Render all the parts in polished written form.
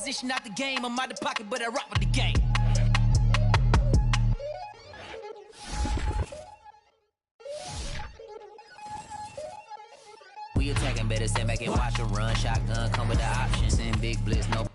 position out the game. I'm out the pocket, but I rock with the game. We attacking, better stand back and watch them run. Shotgun come with the option. Send big blitz, no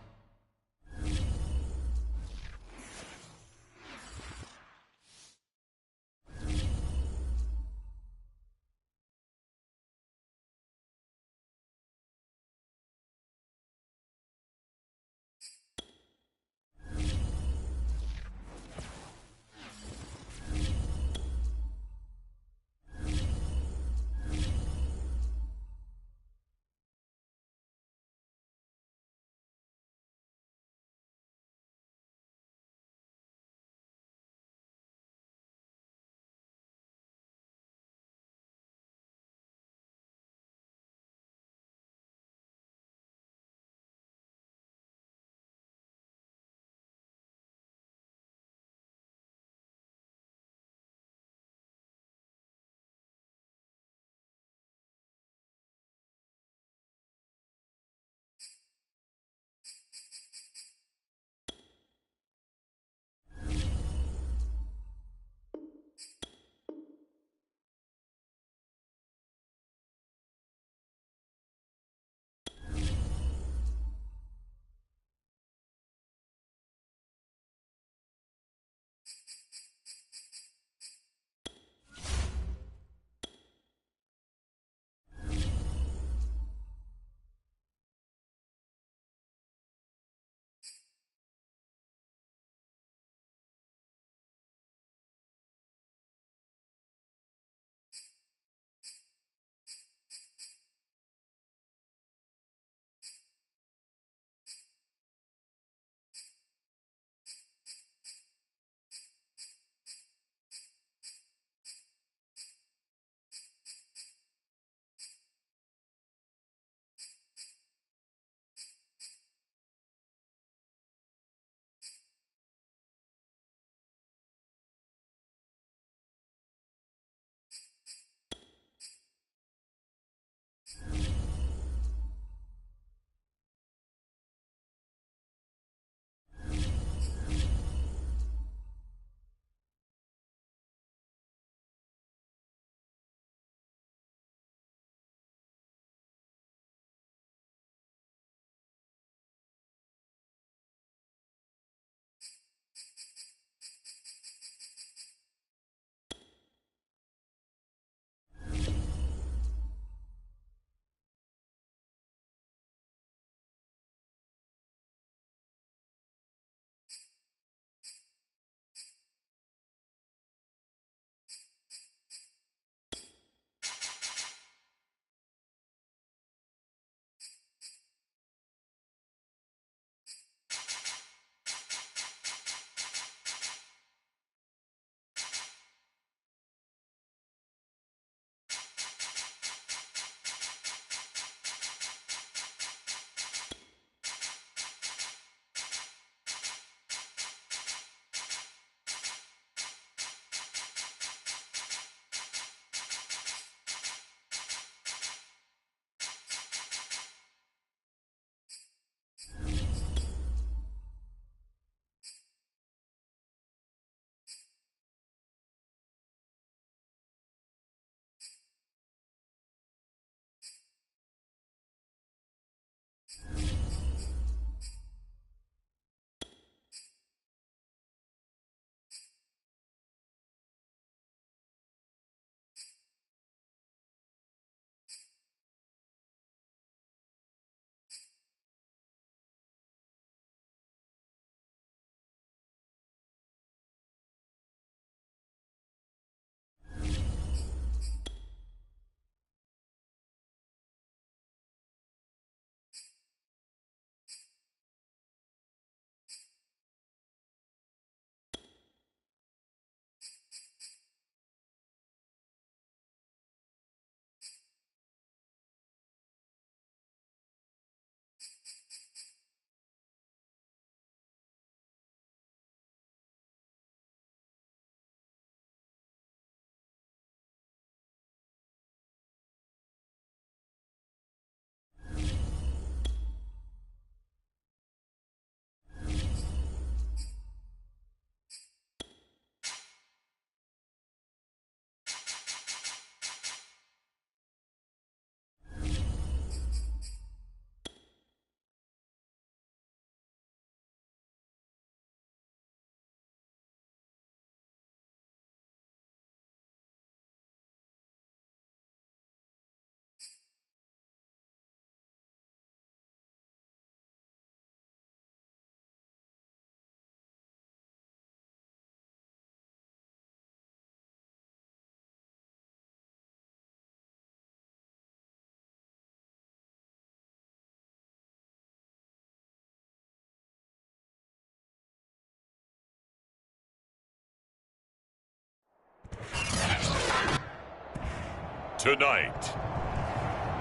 Tonight,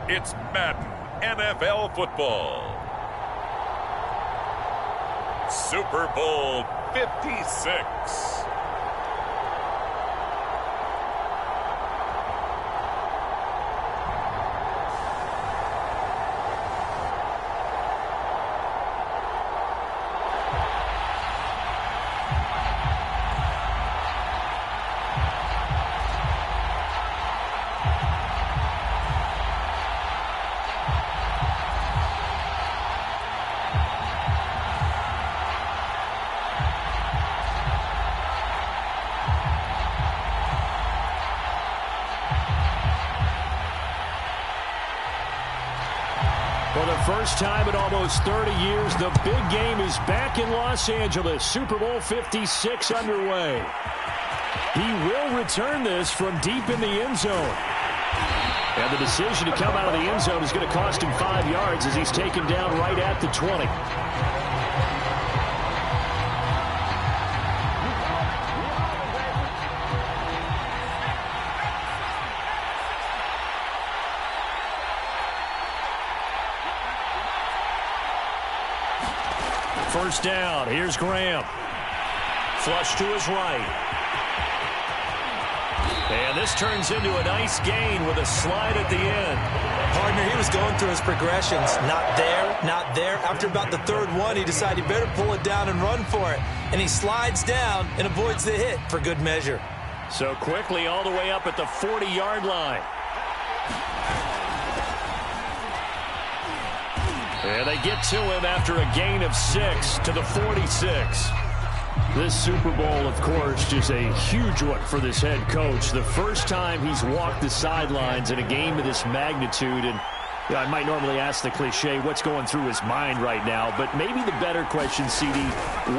it's Madden NFL football. Super Bowl 56. For the first time in almost 30 years, the big game is back in Los Angeles. Super Bowl 56 underway. He will return this from deep in the end zone. And the decision to come out of the end zone is going to cost him 5 yards as he's taken down right at the 20. First down. Here's Graham. Flush to his right. And this turns into a nice gain with a slide at the end. Partner, he was going through his progressions. Not there, not there. After about the third one, he decided he better pull it down and run for it. And he slides down and avoids the hit for good measure. So quickly all the way up at the 40-yard line. And they get to him after a gain of 6 to the 46. This Super Bowl, of course, is a huge one for this head coach. The first time he's walked the sidelines in a game of this magnitude. And I might normally ask the cliche, what's going through his mind right now? But maybe the better question, CD,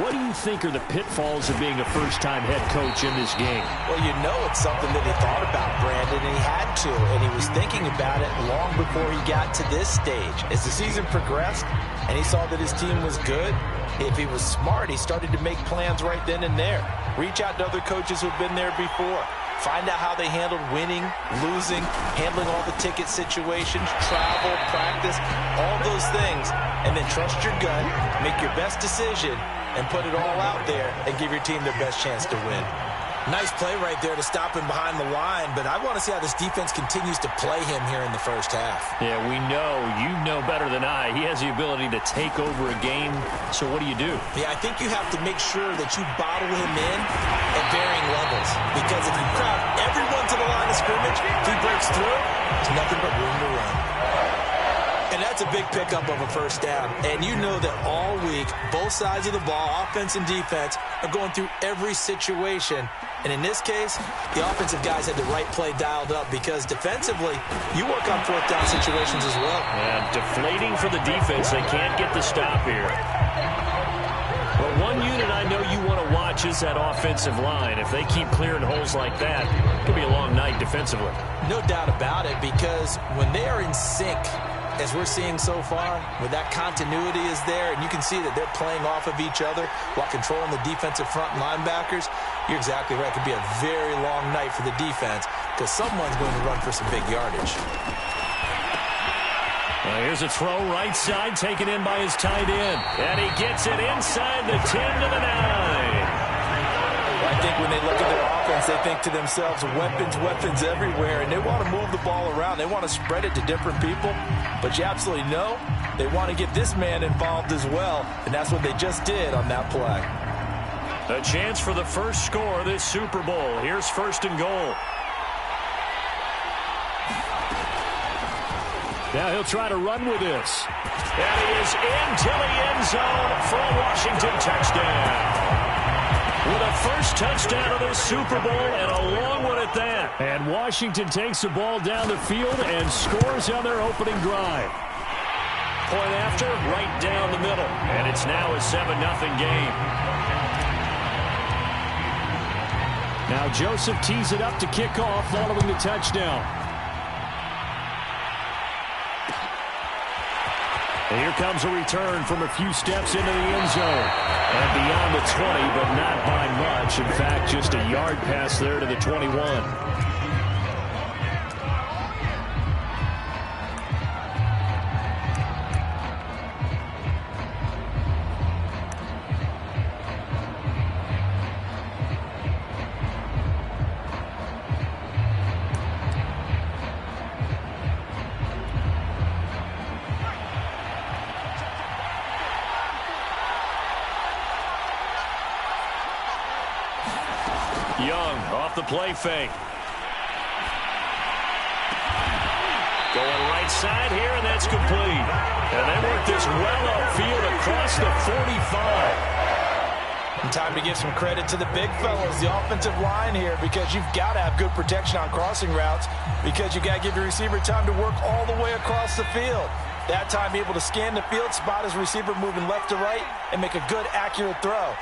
what do you think are the pitfalls of being a first-time head coach in this game? Well, you know it's something that he thought about, Brandon, and he had to. And he was thinking about it long before he got to this stage. As the season progressed and he saw that his team was good, if he was smart, he started to make plans right then and there. Reach out to other coaches who've been there before. Find out how they handled winning, losing, handling all the ticket situations, travel, practice, all those things. And then trust your gut, make your best decision, and put it all out there and give your team their best chance to win. Nice play right there to stop him behind the line, but I want to see how this defense continues to play him here in the first half. Yeah, we know, you know better than I, he has the ability to take over a game, so what do you do? Yeah, I think you have to make sure that you bottle him in at varying levels, because if you crowd everyone to the line of scrimmage, if he breaks through, there's nothing but room to run. And that's a big pickup of a first down. And you know that all week, both sides of the ball, offense and defense, are going through every situation. And in this case, the offensive guys had the right play dialed up because defensively, you work on fourth down situations as well. And deflating for the defense. They can't get the stop here. But one unit I know you want to watch is that offensive line. If they keep clearing holes like that, it could be a long night defensively. No doubt about it, because when they are in sync, as we're seeing so far, where that continuity is there, and you can see that they're playing off of each other while controlling the defensive front linebackers, you're exactly right. It could be a very long night for the defense because someone's going to run for some big yardage. Here's a throw right side taken in by his tight end. And he gets it inside the 10 to the 9. I think when they look at their offense, they think to themselves, weapons, weapons everywhere, and they want to move the ball around. They want to spread it to different people, but you absolutely know they want to get this man involved as well, and that's what they just did on that play. A chance for the first score of this Super Bowl. Here's first and goal. Now he'll try to run with this. And he is into the end zone for a Washington touchdown. With a first touchdown of this Super Bowl and a long one at that. And Washington takes the ball down the field and scores on their opening drive. Point after, right down the middle. And it's now a 7-0 game. Now Joseph tees it up to kick off following the touchdown. And here comes a return from a few steps into the end zone. And beyond the 20, but not by much. In fact, just a yard pass there to the 21. Young off the play fake. Going right side here, and that's complete. And they work this well upfield across the 45. And time to give some credit to the big fellas, the offensive line here, because you've got to have good protection on crossing routes because you got to give your receiver time to work all the way across the field. That time, be able to scan the field, spot his receiver moving left to right, and make a good, accurate throw.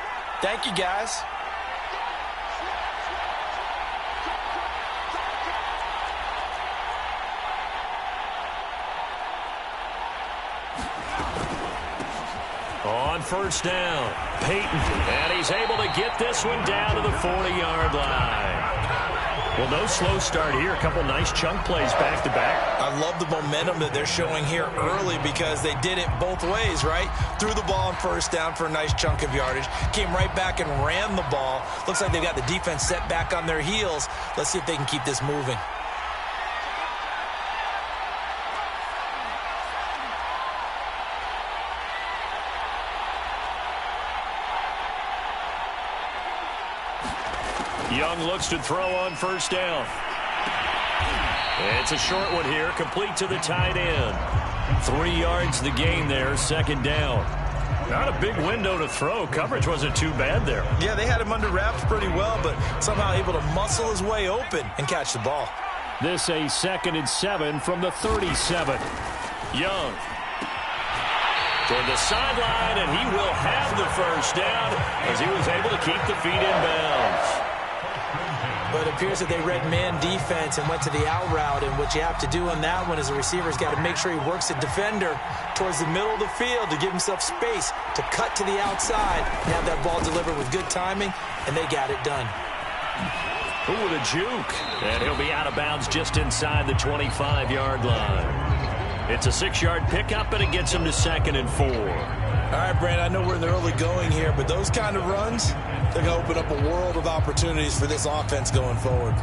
Thank you, guys. On first down, Peyton, and he's able to get this one down to the 40-yard line. Well, no slow start here. A couple nice chunk plays back-to-back. I love the momentum that they're showing here early because they did it both ways, right? Threw the ball on first down for a nice chunk of yardage. Came right back and ran the ball. Looks like they've got the defense set back on their heels. Let's see if they can keep this moving. Young looks to throw on first down. It's a short one here, complete to the tight end. 3 yards the gain there, second down. Not a big window to throw. Coverage wasn't too bad there. Yeah, they had him under wraps pretty well, but somehow able to muscle his way open and catch the ball. This a 2nd and 7 from the 37. Young toward the sideline, and he will have the first down as he was able to keep the feet in bounds. But it appears that they read man defense and went to the out route, and what you have to do on that one is the receiver's got to make sure he works the defender towards the middle of the field to give himself space to cut to the outside and have that ball delivered with good timing, and they got it done. Ooh, the juke. And he'll be out of bounds just inside the 25-yard line. It's a 6-yard pickup, and it gets him to 2nd and 4. All right, Brand, I know we're in the early going here, but those kind of runs, they're going to open up a world of opportunities for this offense going forward.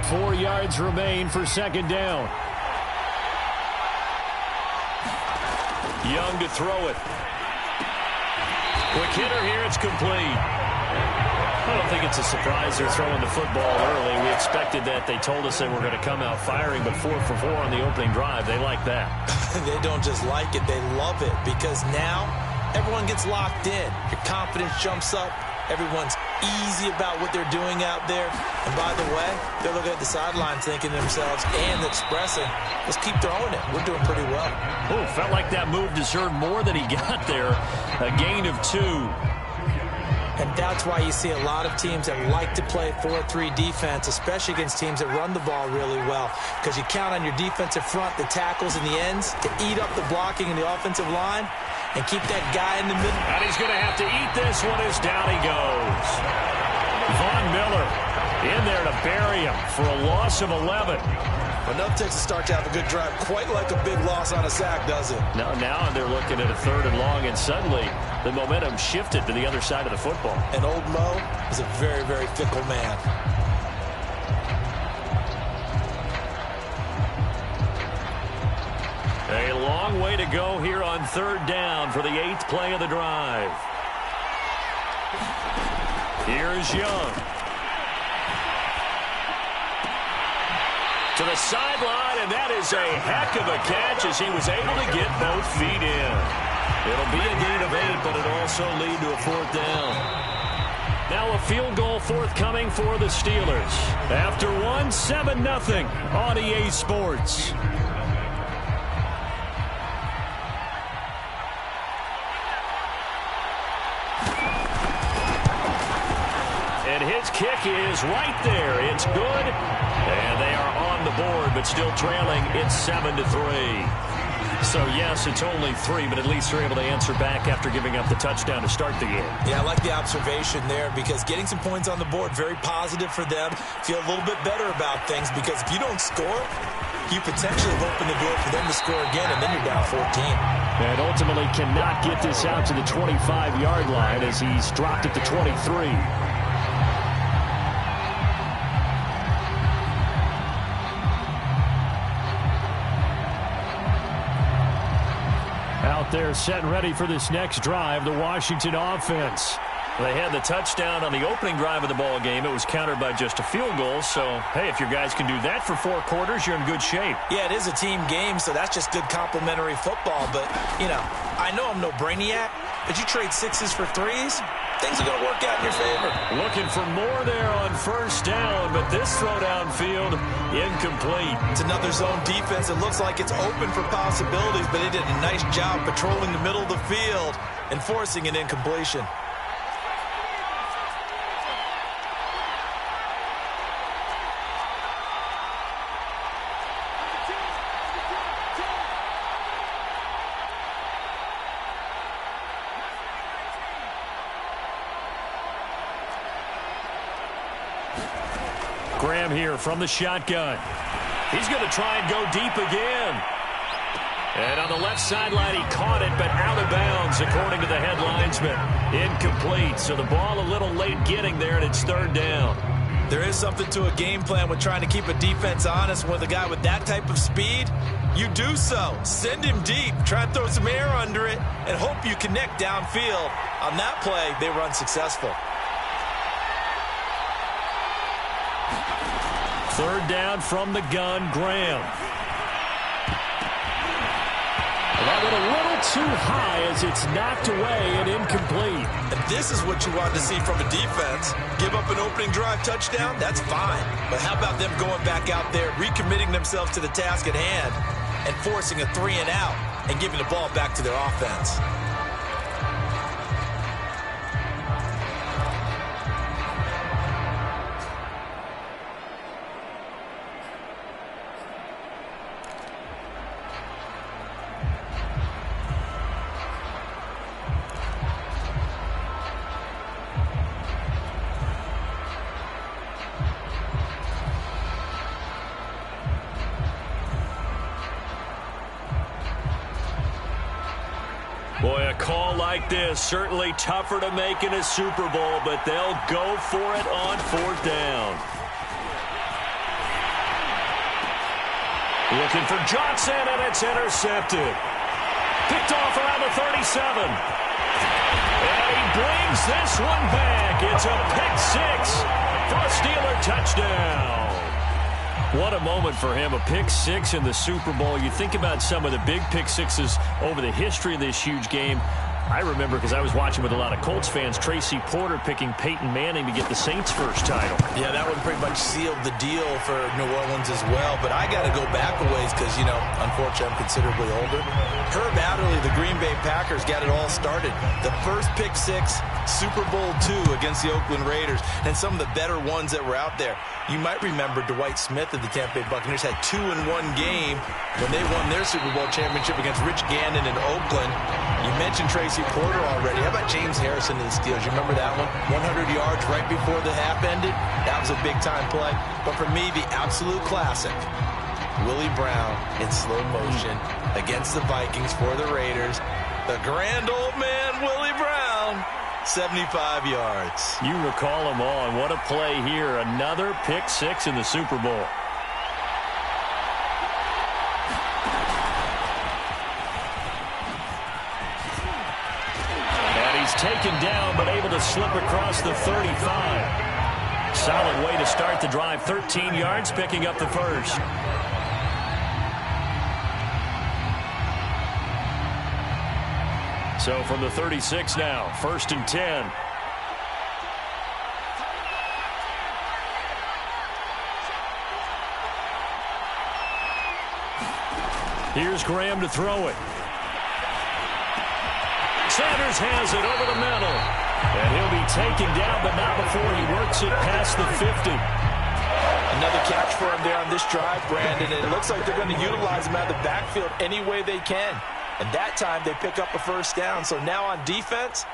Four yards remain for second down. Young to throw it. Quick hitter here, it's complete. I don't think it's a surprise they're throwing the football early. We expected that. They told us they were going to come out firing, but 4 for 4 on the opening drive. They like that. They don't just like it, they love it, because now everyone gets locked in. Your confidence jumps up. Everyone's easy about what they're doing out there. And by the way, they're looking at the sideline thinking to themselves and expressing, let's keep throwing it. We're doing pretty well. Oh, felt like that move deserved more than he got there. A gain of 2. And that's why you see a lot of teams that like to play 4-3 defense, especially against teams that run the ball really well, because you count on your defensive front, the tackles and the ends, to eat up the blocking in the offensive line and keep that guy in the middle. And he's going to have to eat this one as down he goes. Von Miller in there to bury him for a loss of 11. Enough takes a start to have a good drive, quite like a big loss on a sack, does it? Now they're looking at a 3rd and long, and suddenly the momentum shifted to the other side of the football. And old Mo is a very, very fickle man. A long way to go here on 3rd down for the 8th play of the drive. Here's Young. To the sideline, and that is a heck of a catch as he was able to get both feet in. It'll be a gain of 8, but it'll also lead to a 4th down. Now a field goal forthcoming for the Steelers. After 7-0 on EA Sports. And his kick is right there. It's good. And they are on the board, but still trailing. It's 7-3. So, yes, it's only 3, but at least they're able to answer back after giving up the touchdown to start the game. Yeah, I like the observation there because getting some points on the board, very positive for them. Feel a little bit better about things because if you don't score, you potentially have opened the door for them to score again, and then you're down 14. And ultimately cannot get this out to the 25-yard line as he's dropped at the 23. out there set and ready for this next drive, the Washington offense. They had the touchdown on the opening drive of the ball game. It was countered by just a field goal. So, hey, if your guys can do that for 4 quarters, you're in good shape. Yeah, it is a team game, so that's just good complimentary football. But, you know, I know I'm no brainiac, but you trade 6s for 3s, things are going to work out in your favor. Looking for more there on first down, but this throw downfield incomplete. It's another zone defense. It looks like it's open for possibilities, but they did a nice job patrolling the middle of the field and forcing an incompletion. Graham here from the shotgun. He's going to try and go deep again. And on the left sideline, he caught it, but out of bounds, according to the head linesman. Incomplete, so the ball a little late getting there, and it's 3rd down. There is something to a game plan with trying to keep a defense honest. With a guy with that type of speed, you do so. Send him deep, try and throw some air under it, and hope you connect downfield. On that play, they run successful. 3rd down from the gun, Graham. That went a little too high as it's knocked away and incomplete. And this is what you want to see from a defense. Give up an opening drive touchdown, that's fine. But how about them going back out there, recommitting themselves to the task at hand, and forcing a 3 and out and giving the ball back to their offense? Boy, a call like this, certainly tougher to make in a Super Bowl, but they'll go for it on 4th down. Looking for Johnson, and it's intercepted. Picked off around the 37. And he brings this one back. It's a pick-6 for a Steeler touchdown. What a moment for him, a pick-6 in the Super Bowl. You think about some of the big pick-6s over the history of this huge game. I remember, because I was watching with a lot of Colts fans, Tracy Porter picking Peyton Manning to get the Saints' first title. Yeah, that one pretty much sealed the deal for New Orleans as well. But I got to go back a ways because, you know, unfortunately I'm considerably older. Herb Adderley, the Green Bay Packers, got it all started. The first pick-6, Super Bowl II against the Oakland Raiders, and some of the better ones that were out there. You might remember Dwight Smith of the Tampa Bay Buccaneers had 2 in one game when they won their Super Bowl championship against Rich Gannon in Oakland. You mentioned Tracy Porter already. How about James Harrison and the Steelers? You remember that one? 100 yards right before the half ended? That was a big-time play. But for me, the absolute classic, Willie Brown in slow motion against the Vikings for the Raiders. The grand old man, Willie Brown. 75 yards. You recall them all, and what a play here. Another pick-6 in the Super Bowl. And he's taken down, but able to slip across the 35. Solid way to start the drive. 13 yards, picking up the first. So from the 36 now, 1st and 10. Here's Graham to throw it. Sanders has it over the middle. And he'll be taken down, but not before he works it past the 50. Another catch for him there on this drive, Brandon. And it looks like they're going to utilize him out of the backfield any way they can. And that time they pick up a first down. So now on defense,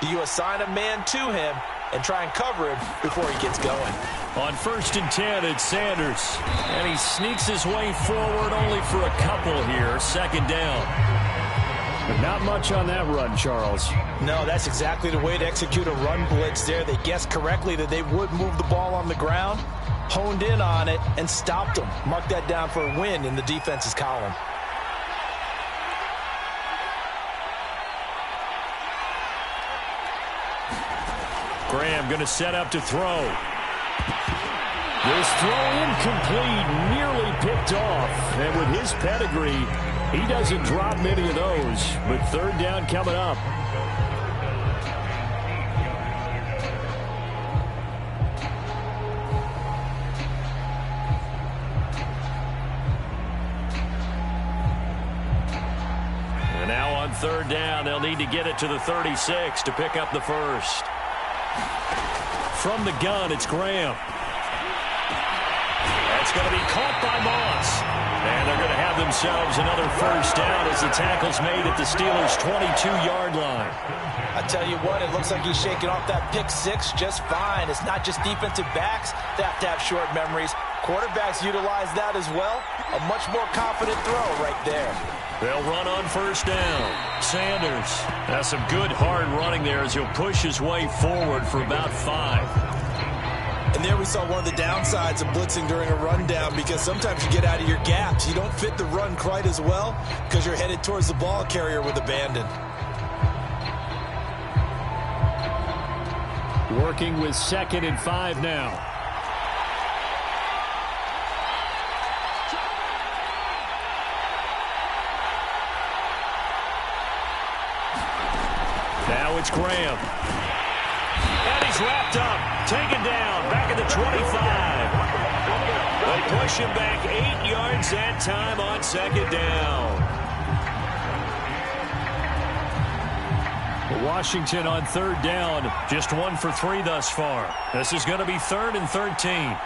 you assign a man to him and try and cover him before he gets going. On 1st and 10, it's Sanders. And he sneaks his way forward only for a couple here. 2nd down. But not much on that run, Charles. No, that's exactly the way to execute a run blitz there. They guessed correctly that they would move the ball on the ground, honed in on it, and stopped them. Mark that down for a win in the defense's column. Graham going to set up to throw. This throw incomplete, nearly picked off. And with his pedigree, he doesn't drop many of those. But third down coming up. And now on third down, they'll need to get it to the 36 to pick up the first. From the gun, it's Graham. That's going to be caught by Moss. And they're going to have themselves another first down as the tackle's made at the Steelers' 22-yard line. I tell you what, it looks like he's shaking off that pick six just fine. It's not just defensive backs that have to have short memories. Quarterbacks utilize that as well. A much more confident throw right there. They'll run on first down. Sanders has some good hard running there as he'll push his way forward for about 5. And there we saw one of the downsides of blitzing during a rundown, because sometimes you get out of your gaps. You don't fit the run quite as well because you're headed towards the ball carrier with abandon. Working with 2nd and 5 now. Now it's Graham. And he's wrapped up, taken down, back at the 25. They push him back 8 yards that time on 2nd down. Washington on 3rd down, just 1 for 3 thus far. This is going to be 3rd and 13.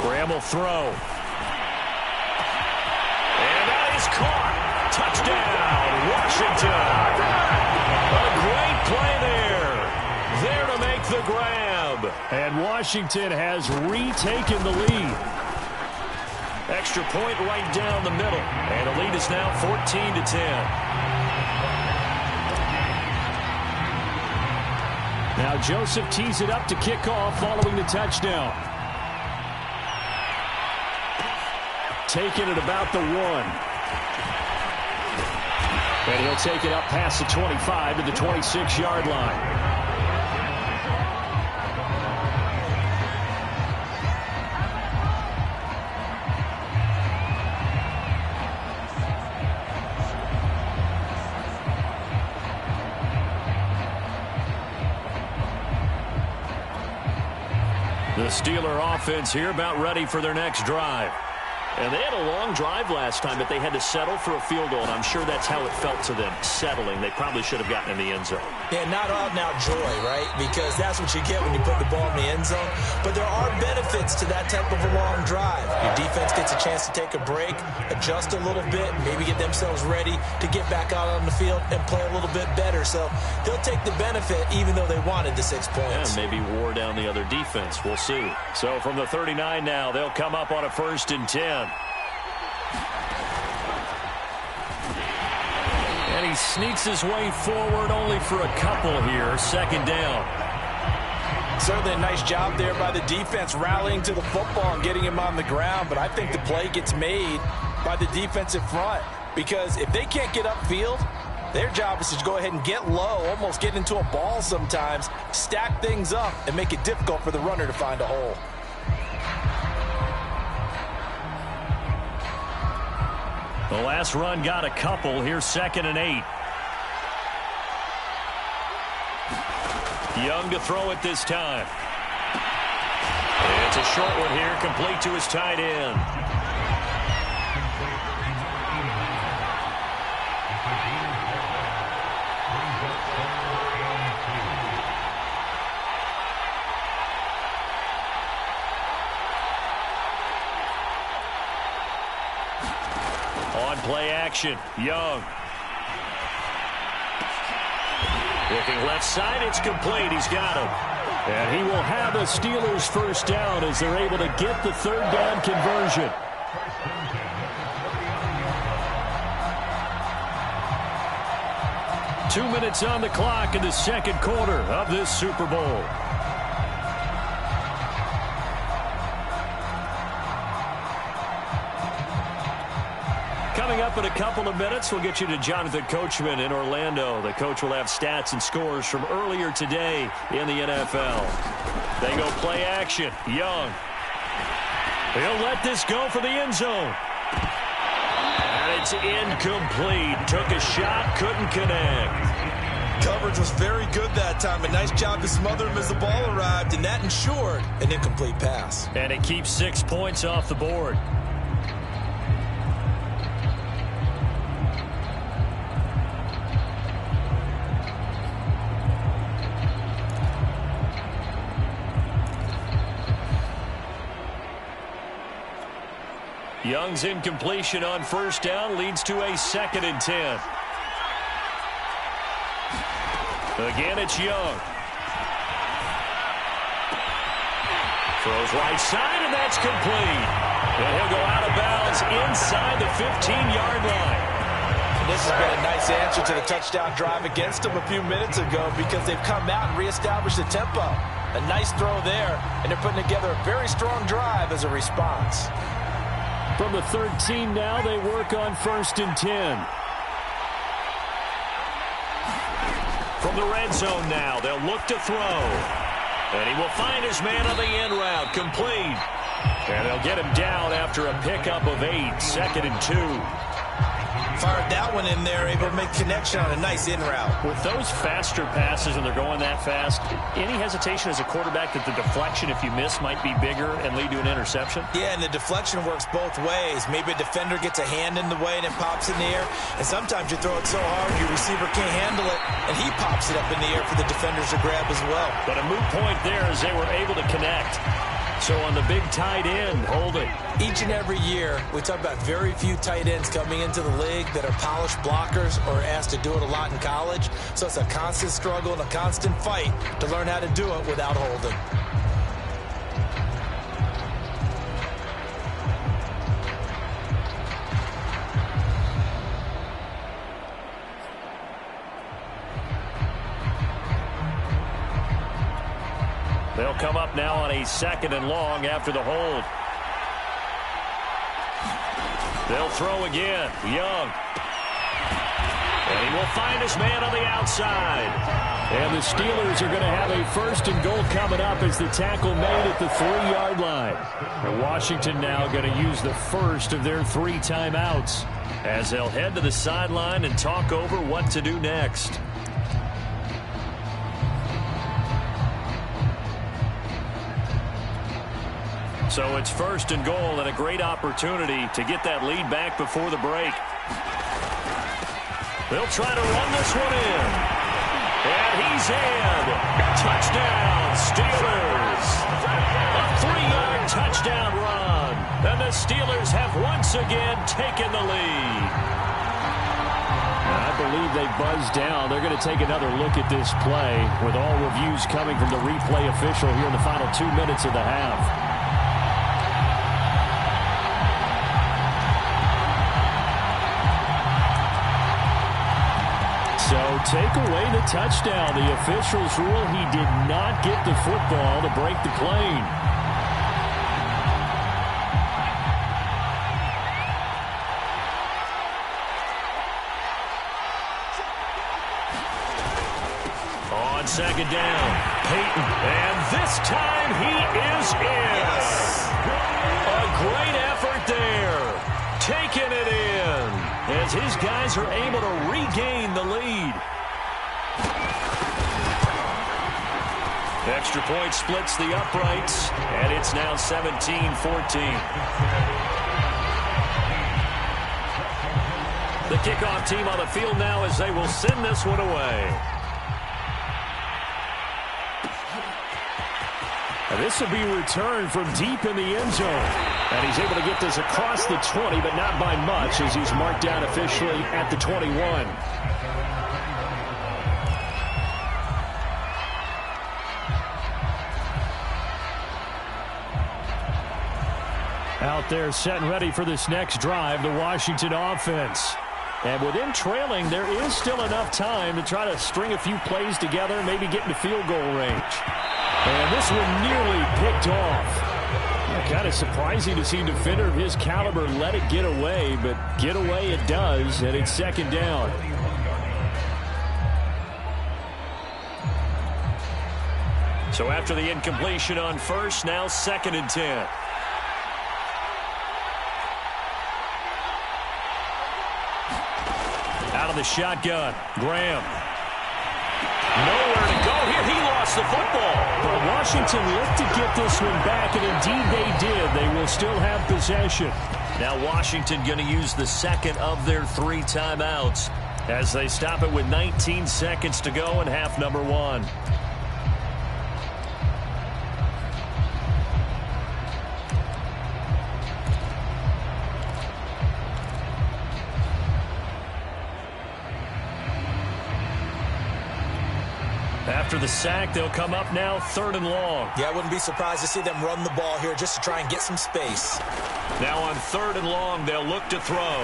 Graham will throw. And that is caught. Touchdown, Washington. A great play there. There to make the grab. And Washington has retaken the lead. Extra point right down the middle. And the lead is now 14-10. Now Joseph tees it up to kick off following the touchdown. Taking it about the 1. And he'll take it up past the 25 to the 26-yard line. The Steeler offense here about ready for their next drive. And they had a long drive last time, but they had to settle for a field goal, and I'm sure that's how it felt to them, settling. They probably should have gotten in the end zone. Yeah, not out-and-out joy, right? Because that's what you get when you put the ball in the end zone. But there are benefits to that type of a long drive. Your defense gets a chance to take a break, adjust a little bit, maybe get themselves ready to get back out on the field and play a little bit better. So they'll take the benefit even though they wanted the 6 points. Yeah, maybe wore down the other defense. We'll see. So from the 39 now, they'll come up on a 1st and 10. And he sneaks his way forward only for a couple here. 2nd down. Certainly a nice job there by the defense rallying to the football and getting him on the ground. But I think the play gets made by the defensive front, because if they can't get upfield, their job is to go ahead and get low, almost get into a ball sometimes, stack things up, and make it difficult for the runner to find a hole. The last run got a couple. Here's 2nd and 8. Young to throw it this time. It's a short one here, complete to his tight end. On play action, Young. Looking left side, it's complete. He's got him. And he will have a Steelers first down as they're able to get the 3rd down conversion. Two minutes on the clock in the 2nd quarter of this Super Bowl. up in a couple of minutes. We'll get you to Jonathan Coachman in Orlando. The coach will have stats and scores from earlier today in the NFL. They go play action. Young. He'll let this go for the end zone. And it's incomplete. Took a shot, couldn't connect. Coverage was very good that time. A nice job to smother him as the ball arrived, and that ensured an incomplete pass. And it keeps 6 points off the board. Young's incompletion on first down leads to a 2nd and 10. Again, it's Young. Throws right side, and that's complete. And he'll go out of bounds inside the 15-yard line. And this has been a nice answer to the touchdown drive against them a few minutes ago because they've come out and reestablished the tempo. A nice throw there, and they're putting together a very strong drive as a response. From the 13 now, they work on 1st and 10. From the red zone now, they'll look to throw. And he will find his man on the end route, complete. And they'll get him down after a pickup of 8, 2nd and 2. Fired that one in there, able to make connection on a nice in route. With those faster passes and they're going that fast, any hesitation as a quarterback that the deflection, if you miss, might be bigger and lead to an interception? Yeah, and the deflection works both ways. Maybe a defender gets a hand in the way and it pops in the air. And sometimes you throw it so hard your receiver can't handle it, and he pops it up in the air for the defenders to grab as well. But a moot point there as they were able to connect. So on the big tight end, holding. Each and every year, we talk about very few tight ends coming into the league that are polished blockers or asked to do it a lot in college. So it's a constant struggle and a constant fight to learn how to do it without holding. They'll come up now on a 2nd and long after the hold. They'll throw again. Young. And he will find his man on the outside. And the Steelers are going to have a 1st and goal coming up as the tackle made at the 3-yard line. And Washington now going to use the first of their 3 timeouts as they'll head to the sideline and talk over what to do next. So it's 1st and goal and a great opportunity to get that lead back before the break. They'll try to run this one in. And he's in. Touchdown, Steelers. A 3-yard touchdown run. And the Steelers have once again taken the lead. I believe they buzzed down. They're going to take another look at this play with all reviews coming from the replay official here in the final 2 minutes of the half. So take away the touchdown. The officials rule he did not get the football to break the plane. On 2nd down, Peyton. And this time he is in. Yes. A great effort there. Taking it in as his guys are able to regain the lead. Extra point splits the uprights, and it's now 17-14. The kickoff team on the field now as they will send this one away. And this will be returned from deep in the end zone. And he's able to get this across the 20, but not by much as he's marked down officially at the 21. Out there set and ready for this next drive, the Washington offense. And with him trailing, there is still enough time to try to string a few plays together, maybe get into field goal range. And this one nearly picked off. Kind of surprising to see a defender of his caliber let it get away, but get away it does, and it's second down. So after the incompletion on first, now 2nd and 10. Out of the shotgun, Graham. Nowhere to go here. He lost the football. But Washington looked to get this one back, and indeed they did. They will still have possession. Now Washington going to use the second of their 3 timeouts as they stop it with 19 seconds to go in half number 1. After the sack, they'll come up now 3rd and long. Yeah, I wouldn't be surprised to see them run the ball here just to try and get some space. Now on 3rd and long, they'll look to throw.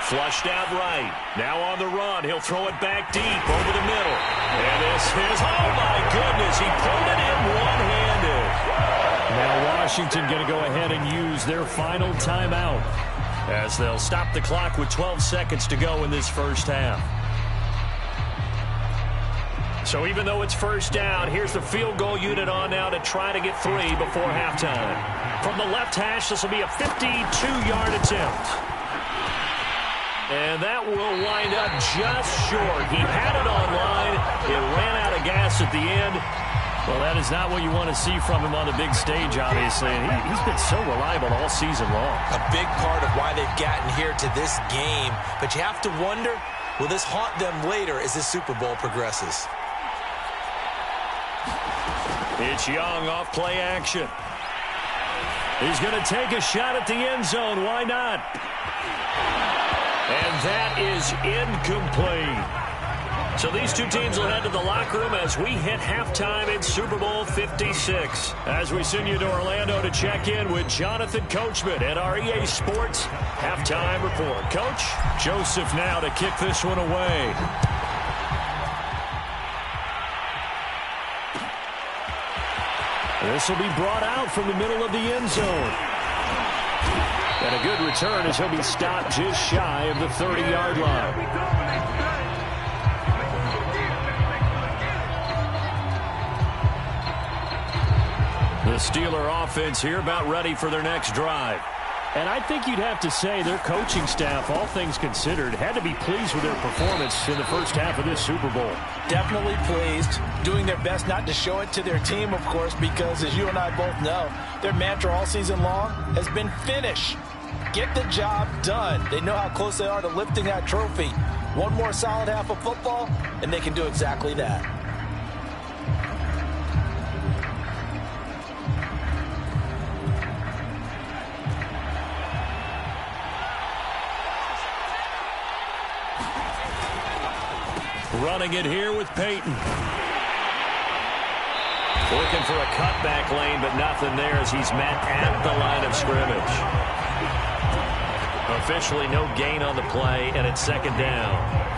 Flushed out right. Now on the run. He'll throw it back deep over the middle. And this is, oh my goodness, he pulled it in one-handed. Now Washington going to go ahead and use their final timeout as they'll stop the clock with 12 seconds to go in this first half. So even though it's first down, here's the field goal unit on now to try to get 3 before halftime. From the left hash, this will be a 52-yard attempt. And that will wind up just short. He had it on line. It ran out of gas at the end. Well, that is not what you want to see from him on the big stage, obviously. And he's been so reliable all season long. A big part of why they've gotten here to this game. But you have to wonder, will this haunt them later as this Super Bowl progresses? It's Young off play action. He's going to take a shot at the end zone. Why not? And that is incomplete. So these two teams will head to the locker room as we hit halftime in Super Bowl 56. As we send you to Orlando to check in with Jonathan Coachman at our EA Sports Halftime Report. Coach, Joseph now to kick this one away. This will be brought out from the middle of the end zone. And a good return as he'll be stopped just shy of the 30-yard line. The Steeler offense here about ready for their next drive. And I think you'd have to say their coaching staff, all things considered, had to be pleased with their performance in the first half of this Super Bowl. Definitely pleased, doing their best not to show it to their team, of course, because as you and I both know, their mantra all season long has been finish. Get the job done. They know how close they are to lifting that trophy. One more solid half of football, and they can do exactly that. Running it here with Peyton. Looking for a cutback lane, but nothing there as he's met at the line of scrimmage. Officially no gain on the play, and it's second down.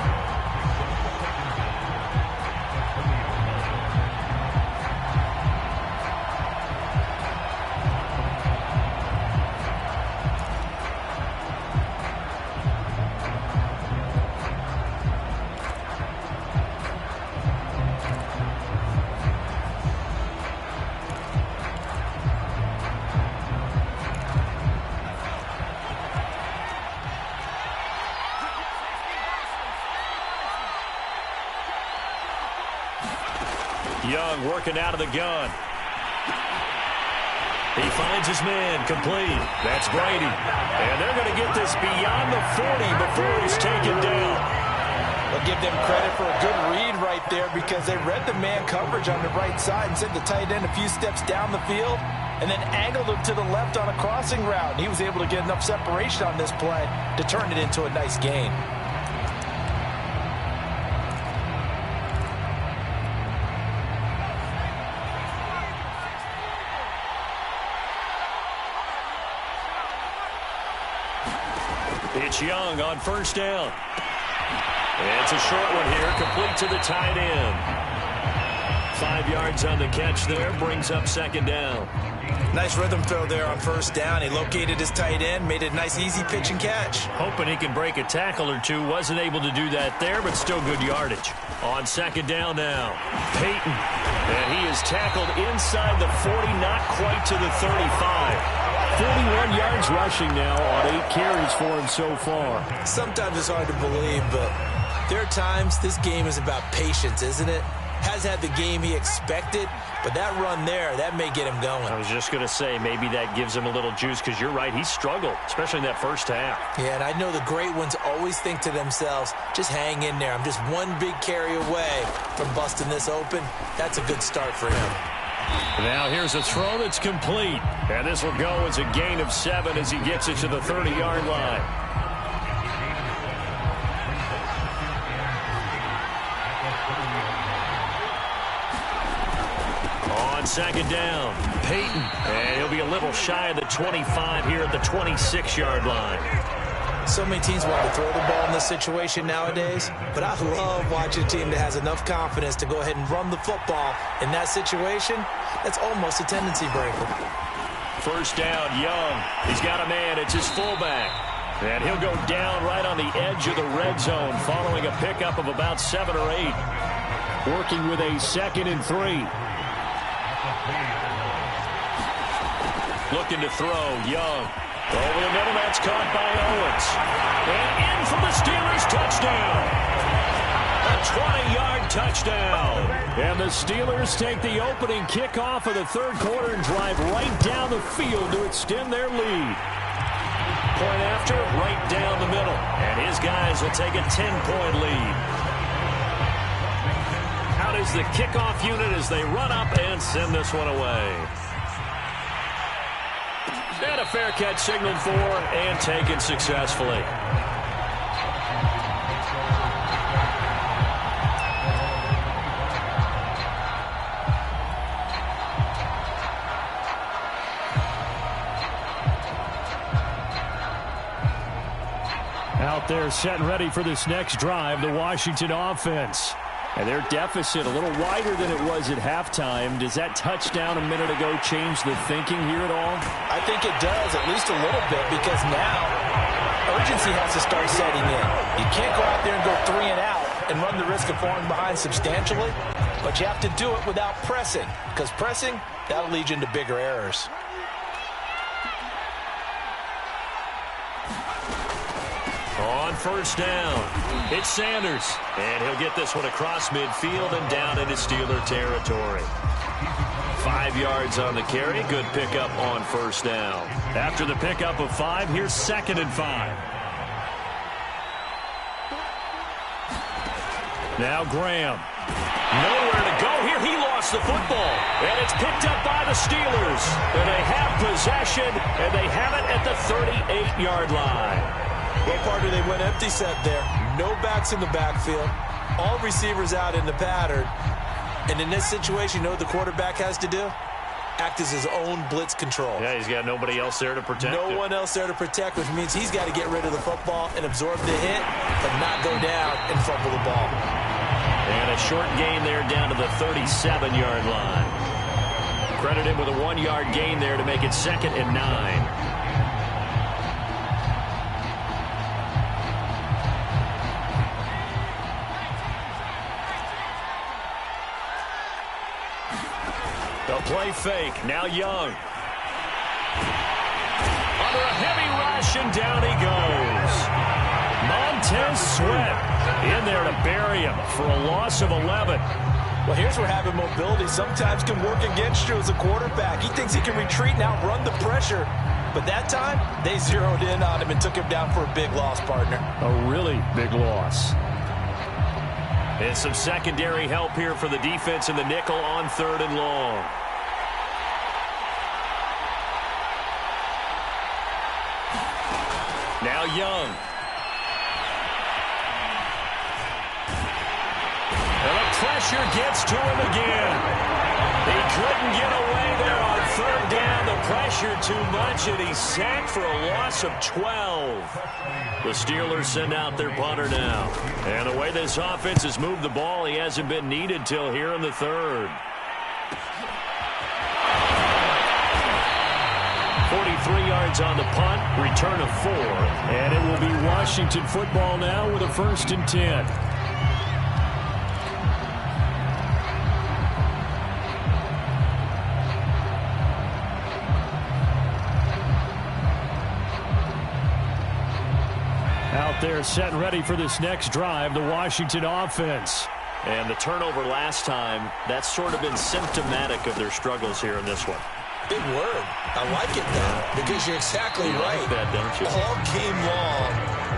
Young working out of the gun. He finds his man, complete. That's Brady. And they're going to get this beyond the 40 before he's taken down. I'll give them credit for a good read right there because they read the man coverage on the right side and sent the tight end a few steps down the field and then angled him to the left on a crossing route. And he was able to get enough separation on this play to turn it into a nice gain. It's Young on first down. And it's a short one here, complete to the tight end. 5 yards on the catch there, brings up second down. Nice rhythm throw there on first down. He located his tight end, made it a nice easy pitch and catch. Hoping he can break a tackle or two. Wasn't able to do that there, but still good yardage. On second down now, Peyton. And he is tackled inside the 40, not quite to the 35. 41 yards rushing now on 8 carries for him so far. Sometimes it's hard to believe, but there are times this game is about patience, isn't it? Has had the game he expected, but that run there, that may get him going. I was just going to say, maybe that gives him a little juice, because you're right, he struggled, especially in that first half. Yeah, and I know the great ones always think to themselves, just hang in there. I'm just one big carry away from busting this open. That's a good start for him. Now here's a throw that's complete. And this will go as a gain of 7 as he gets it to the 30-yard line. On second down, Peyton. And he'll be a little shy of the 25 here at the 26-yard line. So many teams want to throw the ball in this situation nowadays, but I love watching a team that has enough confidence to go ahead and run the football. In that situation, that's almost a tendency breaker. First down, Young. He's got a man. It's his fullback. And he'll go down right on the edge of the red zone following a pickup of about 7 or 8. Working with a 2nd and 3. Looking to throw, Young. Over the middle, that's caught by Owens. And in for the Steelers touchdown. A 20-yard touchdown. And the Steelers take the opening kickoff of the third quarter and drive right down the field to extend their lead. Point after, right down the middle. And his guys will take a 10-point lead. Out is the kickoff unit as they run up and send this one away. And a fair catch signaled for and taken successfully. Out there set and ready for this next drive, the Washington offense. And their deficit a little wider than it was at halftime. Does that touchdown a minute ago change the thinking here at all? I think it does, at least a little bit, because now urgency has to start setting in. You can't go out there and go 3 and out and run the risk of falling behind substantially, but you have to do it without pressing, because pressing, that'll lead you into bigger errors. On first down, it's Sanders, and he'll get this one across midfield and down into Steeler territory. 5 yards on the carry, good pickup on first down. After the pickup of 5, here's 2nd and 5. Now Graham. Nowhere to go here. He lost the football, and it's picked up by the Steelers. And they have possession, and they have it at the 38-yard line. Well, partner, they went empty set there. No backs in the backfield. All receivers out in the pattern. And in this situation, you know what the quarterback has to do? Act as his own blitz control. Yeah, he's got nobody else there to protect him. No one else there to protect, which means he's got to get rid of the football and absorb the hit, but not go down and fumble the ball. And a short gain there down to the 37-yard line. Credit him with a 1-yard gain there to make it 2nd and 9. They'll play fake. Now Young. Under a heavy rush, and down he goes. Montez Sweat in there to bury him for a loss of 11. Well, here's where having mobility sometimes can work against you as a quarterback. He thinks he can retreat and outrun the pressure. But that time, they zeroed in on him and took him down for a big loss, partner. A really big loss. And some secondary help here for the defense in the nickel on 3rd and long. Now Young. And the pressure gets to him again. He couldn't get away there on 3rd down. The pressure too much, and he's sacked for a loss of 12. The Steelers send out their punter now. And the way this offense has moved the ball, he hasn't been needed till here in the 3rd. 43 yards on the punt, return of 4. And it will be Washington football now with a 1st and 10. Out there set and ready for this next drive, the Washington offense. And the turnover last time, that's sort of been symptomatic of their struggles here in this one. Big word. I like it, though, because you're exactly right. Like that, don't you? All game long,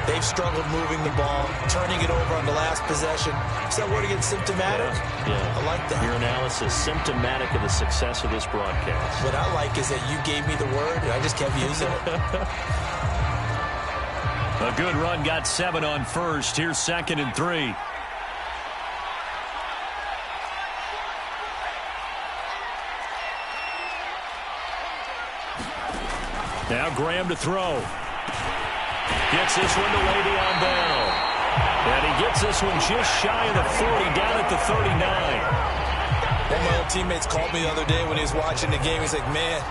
they've struggled moving the ball, turning it over on the last possession. Is that word again, symptomatic? Yeah. I like that. Your analysis, symptomatic of the success of this broadcast. What I like is that you gave me the word, and I just kept using it. A good run got 7 on first. Here's 2nd and 3. Now Graham to throw. Gets this one to Le'Veon Bell. And he gets this one just shy of the 40, down at the 39. One of my old teammates called me the other day when he was watching the game. He's like, man,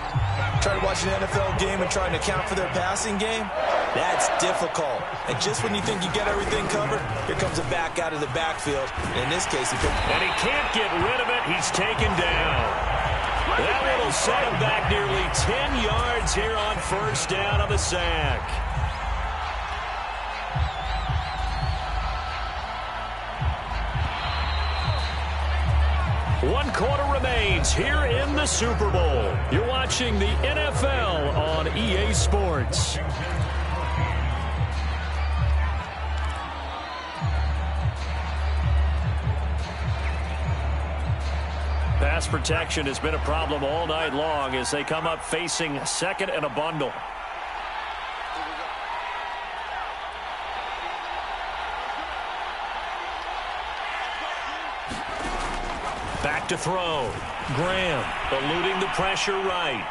trying to watch an NFL game and trying to account for their passing game? That's difficult. And just when you think you get everything covered, here comes a back out of the backfield. In this case, and he can't get rid of it. He's taken down. That one will set him back nearly 10 yards here on 1st down on the sack. One quarter remains here in the Super Bowl. You're watching the NFL on EA Sports. Pass protection has been a problem all night long as they come up facing 2nd and a bundle. Back to throw. Graham eluding the pressure right.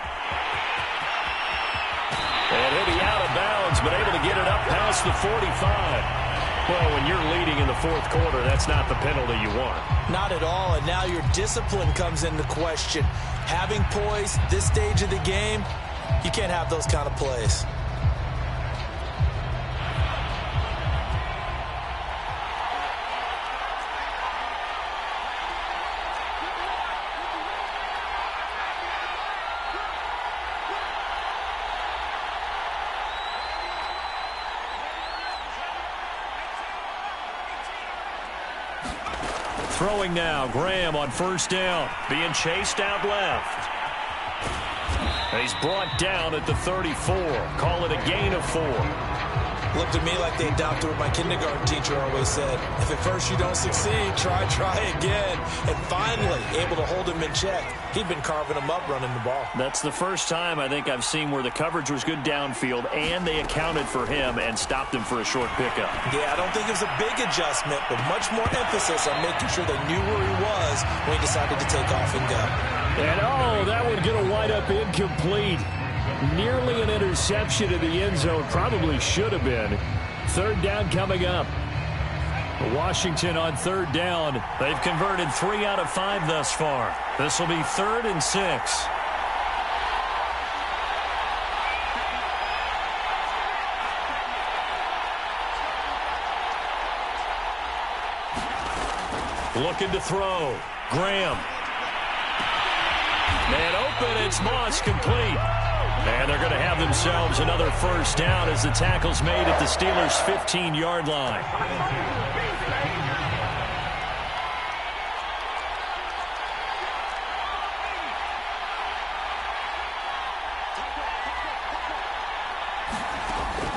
And he'll be out of bounds, but able to get it up past the 45. Well, when you're leading in the 4th quarter, that's not the penalty you want. Not at all, and now your discipline comes into question. Having poise this stage of the game, you can't have those kind of plays. Throwing now, Graham on 1st down, being chased out left. And he's brought down at the 34. Call it a gain of 4. Looked to me like they adopted what my kindergarten teacher always said. If at first you don't succeed, try again. And finally, able to hold him in check. He'd been carving him up running the ball. That's the first time I think I've seen where the coverage was good downfield and they accounted for him and stopped him for a short pickup. Yeah, I don't think it was a big adjustment, but much more emphasis on making sure they knew where he was when he decided to take off and go. And that would get a wind up incomplete. Nearly an interception in the end zone. Probably should have been. 3rd down coming up. Washington on 3rd down. They've converted 3 out of 5 thus far. This will be 3rd and 6. Looking to throw. Graham. Man open. It's Moss complete. And they're going to have themselves another 1st down as the tackle's made at the Steelers' 15-yard line.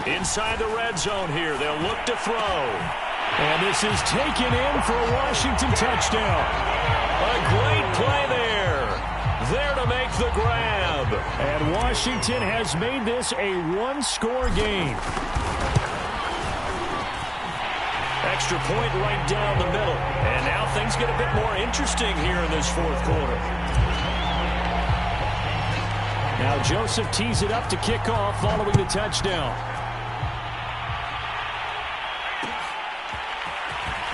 Inside the red zone here. They'll look to throw. And this is taken in for a Washington touchdown. A great play there. There to make the grab. And Washington has made this a 1-score game. Extra point right down the middle. And now things get a bit more interesting here in this 4th quarter. Now Joseph tees it up to kick off following the touchdown.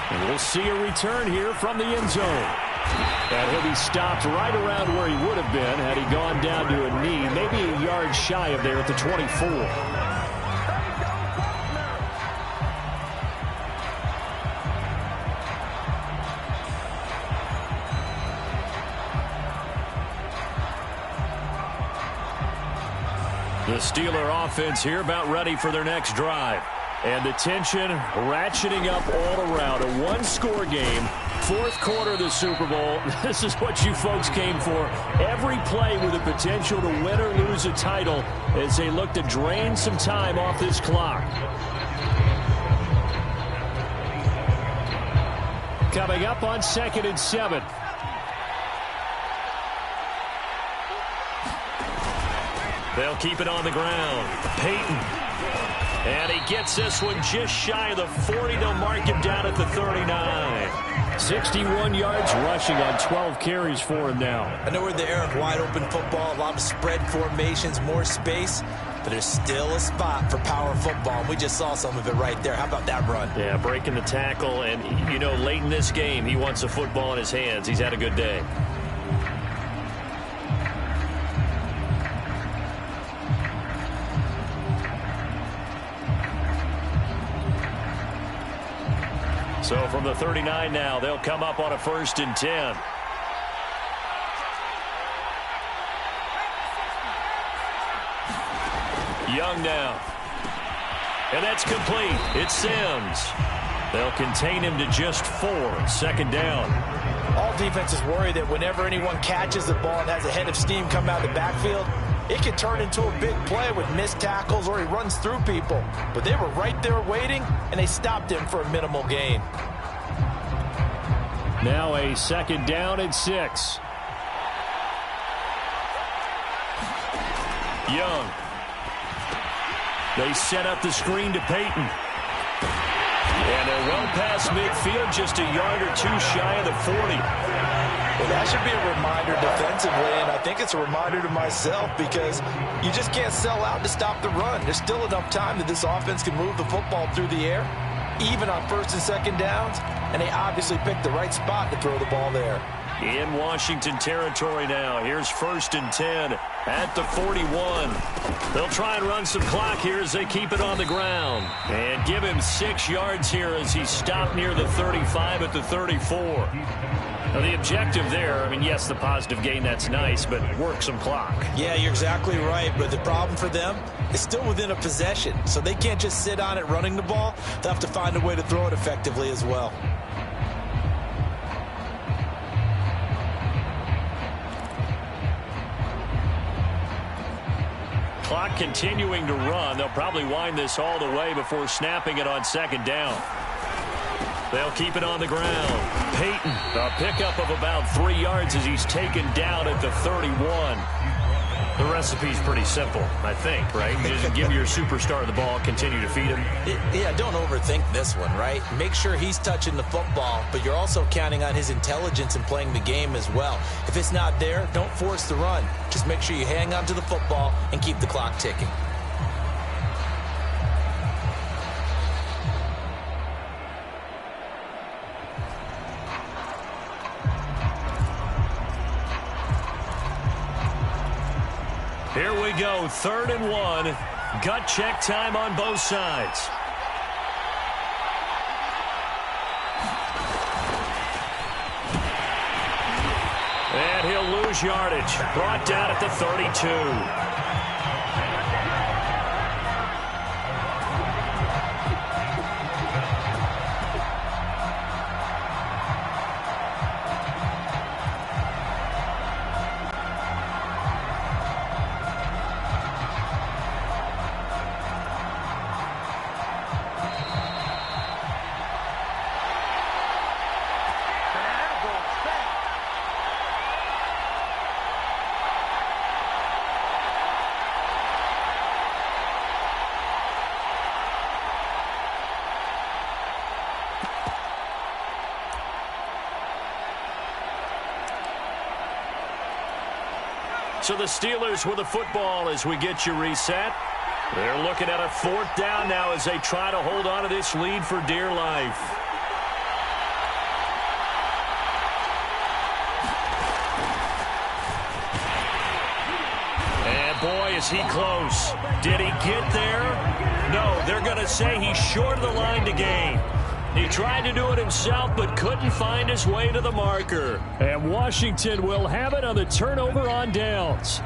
And we'll see a return here from the end zone. And he'll be stopped right around where he would have been had he gone down to a knee, maybe a yard shy of there at the 24. The Steeler offense here about ready for their next drive. And the tension ratcheting up all around. A one-score game, fourth quarter of the Super Bowl. This is what you folks came for. Every play with the potential to win or lose a title as they look to drain some time off this clock. Coming up on 2nd and 7. They'll keep it on the ground. Peyton. And he gets this one just shy of the 40. They'll mark him down at the 39. 61 yards rushing on 12 carries for him now. I know we're in the era of wide-open football, a lot of spread formations, more space, but there's still a spot for power football. We just saw some of it right there. How about that run? Yeah, breaking the tackle, and, you know, late in this game, he wants the football in his hands. He's had a good day. So from the 39 now, they'll come up on a 1st and 10. Young now. And that's complete. It's Sims. They'll contain him to just 4. 2nd down. All defenses worry that whenever anyone catches the ball and has a head of steam come out of the backfield, it can turn into a big play with missed tackles or he runs through people. But they were right there waiting, and they stopped him for a minimal gain. Now a 2nd down and 6. Young. They set up the screen to Peyton. And they're well past midfield, just a yard or two shy of the 40. Well, that should be a reminder defensively, and I think it's a reminder to myself because you just can't sell out to stop the run. There's still enough time that this offense can move the football through the air, even on 1st and 2nd downs, and they obviously picked the right spot to throw the ball there. In Washington territory now. Here's 1st and 10 at the 41. They'll try and run some clock here as they keep it on the ground. And give him 6 yards here as he's stopped near the 35 at the 34. Now the objective there, I mean, yes, the positive gain, that's nice, but work some clock. Yeah, you're exactly right, but the problem for them is still within a possession, so they can't just sit on it running the ball. They'll have to find a way to throw it effectively as well. Clock continuing to run. They'll probably wind this all the way before snapping it on 2nd down. They'll keep it on the ground. Peyton, a pickup of about 3 yards as he's taken down at the 31. The recipe's pretty simple, I think, right? You just give your superstar the ball, continue to feed him. Yeah, don't overthink this one, right? Make sure he's touching the football, but you're also counting on his intelligence in playing the game as well. If it's not there, don't force the run. Just make sure you hang on to the football and keep the clock ticking. Here we go, 3rd and 1. Gut check time on both sides. And he'll lose yardage. Brought down at the 32. So the Steelers with the football as we get you reset. They're looking at a 4th down now as they try to hold on to this lead for dear life. Boy, is he close. Did he get there? No, they're going to say he's short of the line to gain. He tried to do it himself, but couldn't find his way to the marker. And Washington will have it on the turnover on downs.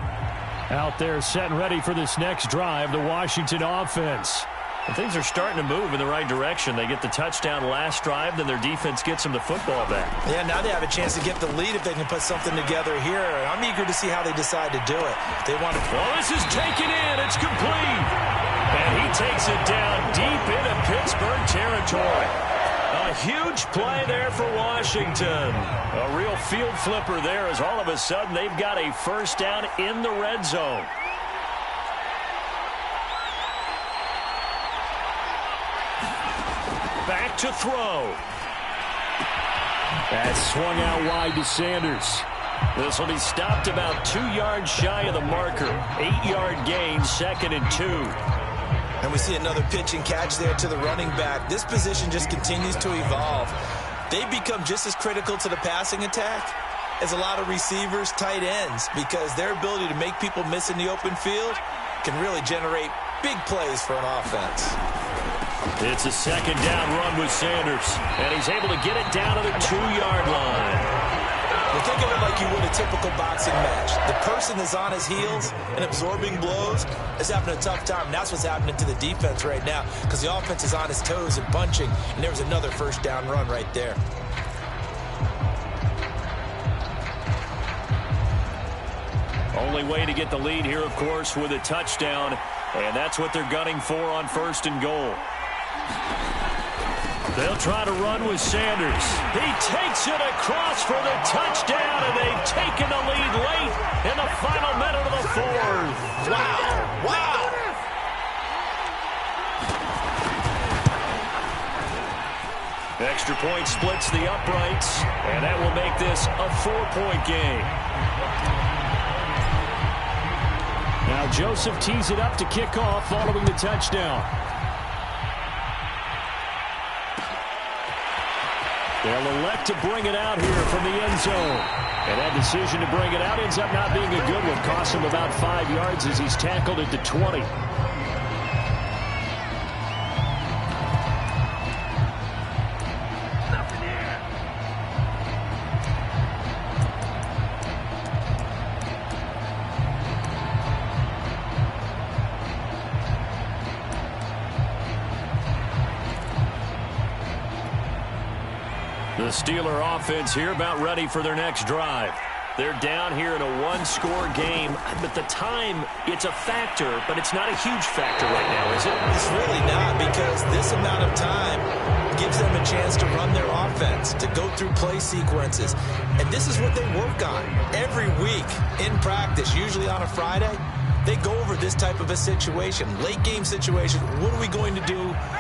Out there set and ready for this next drive, the Washington offense. And things are starting to move in the right direction. They get the touchdown last drive, then their defense gets them the football back. Yeah, now they have a chance to get the lead if they can put something together here. And I'm eager to see how they decide to do it. They want to. Well, this is taken in. It's complete. And he takes it down deep into Pittsburgh territory. A huge play there for Washington. A real field flipper there as all of a sudden they've got a first down in the red zone. Back to throw. That swung out wide to Sanders. This will be stopped about 2 yards shy of the marker. 8-yard gain, 2nd and 2. And we see another pitch and catch there to the running back. This position just continues to evolve. They become just as critical to the passing attack as a lot of receivers, tight ends, because their ability to make people miss in the open field can really generate big plays for an offense. It's a 2nd down run with Sanders, and he's able to get it down to the 2-yard line. Well, think of it like you would a typical boxing match. The person is on his heels and absorbing blows is having a tough time. And that's what's happening to the defense right now because the offense is on his toes and punching. And there was another first down run right there. Only way to get the lead here, of course, with a touchdown. And that's what they're gunning for on 1st and goal. They'll try to run with Sanders. He takes it across for the touchdown, and they've taken the lead late in the final minute of the 4th. Wow. Wow. Extra point splits the uprights, and that will make this a 4-point game. Now Joseph tees it up to kick off following the touchdown. They'll elect to bring it out here from the end zone. And that decision to bring it out ends up not being a good one. Costs him about 5 yards as he's tackled at the 20. The Steeler offense here about ready for their next drive. They're down here in a 1-score game, but the time, it's a factor, but it's not a huge factor right now, is it? It's really not because this amount of time gives them a chance to run their offense, to go through play sequences. And this is what they work on every week in practice, usually on a Friday. They go over this type of a situation, late game situation. What are we going to do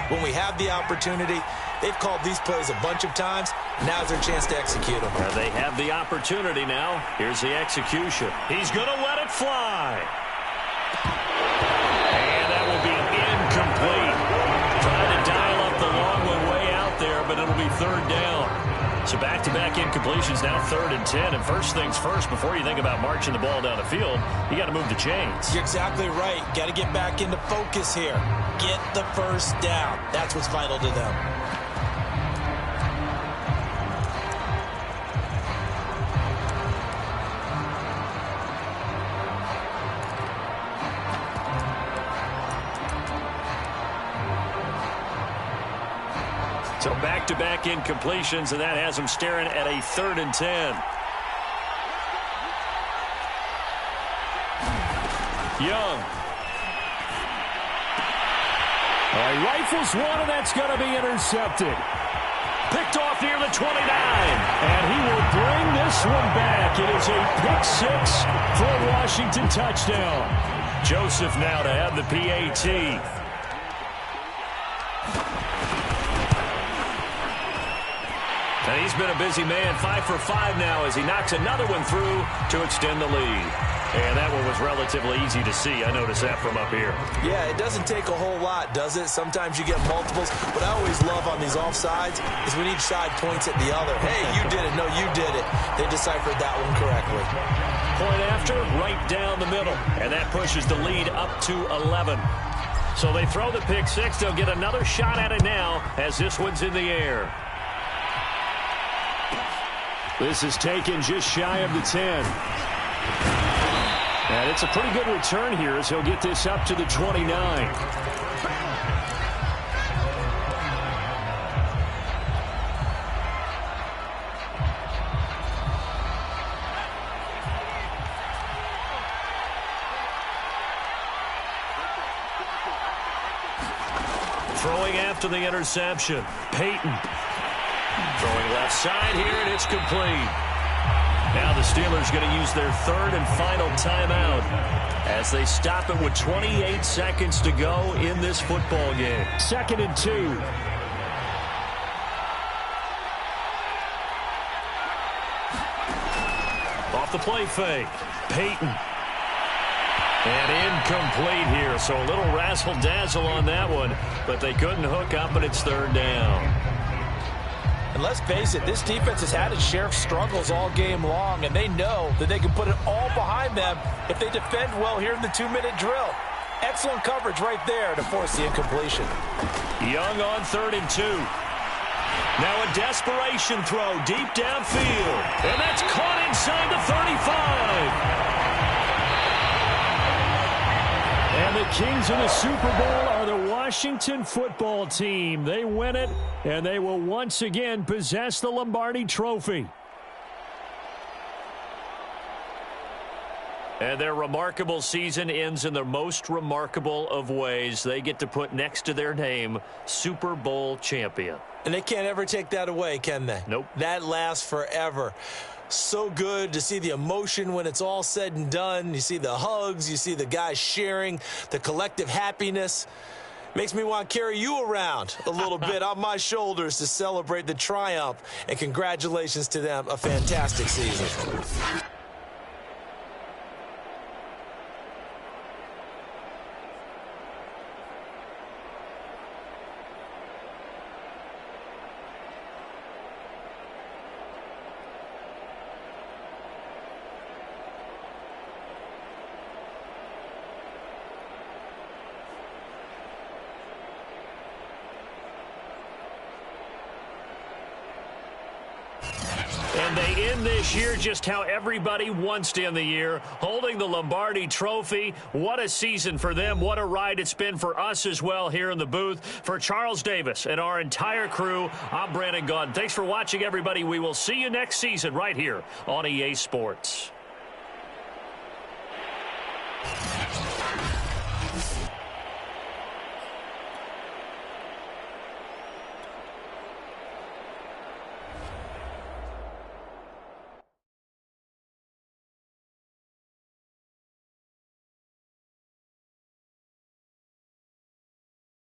when we have the opportunity? They've called these plays a bunch of times. Now's their chance to execute them. They have the opportunity now. Here's the execution. He's going to let it fly. And that will be incomplete. Trying to dial up the long one way out there, but it'll be 3rd down. So back-to-back incompletions, now 3rd and 10. And first things first, before you think about marching the ball down the field, you got to move the chains. You're exactly right. Got to get back into focus here. Get the first down. That's what's vital to them. So back-to-back incompletions, and that has them staring at a 3rd and 10. Young. Rifles one, and that's going to be intercepted. Picked off near the 29. And he will bring this one back. It is a pick 6 for a Washington touchdown. Joseph now to have the PAT. And he's been a busy man, 5 for 5 now as he knocks another one through to extend the lead. And that one was relatively easy to see. I noticed that from up here. Yeah, it doesn't take a whole lot, does it? Sometimes you get multiples. What I always love on these offsides is when each side points at the other. Hey, you did it. No, you did it. They deciphered that one correctly. point after, right down the middle. And that pushes the lead up to 11. So they throw the pick six. They'll get another shot at it now as this one's in the air. This is taken just shy of the 10. And it's a pretty good return here as he'll get this up to the 29. Throwing after the interception. Peyton. Throwing left side here, and it's complete. Now the Steelers going to use their third and final timeout as they stop it with 28 seconds to go in this football game. 2nd and 2. Off the play fake. Peyton. And incomplete here, so a little razzle-dazzle on that one, but they couldn't hook up, and it's 3rd down. And let's face it, this defense has had its share of struggles all game long, and they know that they can put it all behind them if they defend well here in the 2-minute drill. Excellent coverage right there to force the incompletion. Young on 3rd and 2. Now a desperation throw deep downfield, and that's caught inside the 35. And the Kings of the Super Bowl are the Washington football team. They win it, and they will once again possess the Lombardi Trophy. And their remarkable season ends in the most remarkable of ways. They get to put next to their name, Super Bowl champion. And they can't ever take that away, can they? Nope. That lasts forever. So good to see the emotion when it's all said and done. You see the hugs. You see the guys sharing, the collective happiness. Makes me want to carry you around a little bit on my shoulders to celebrate the triumph. And congratulations to them. A fantastic season. And they end this year just how everybody wants to end the year, holding the Lombardi Trophy. What a season for them. What a ride it's been for us as well here in the booth. For Charles Davis and our entire crew, I'm Brandon Gaudin. Thanks for watching, everybody. We will see you next season right here on EA Sports.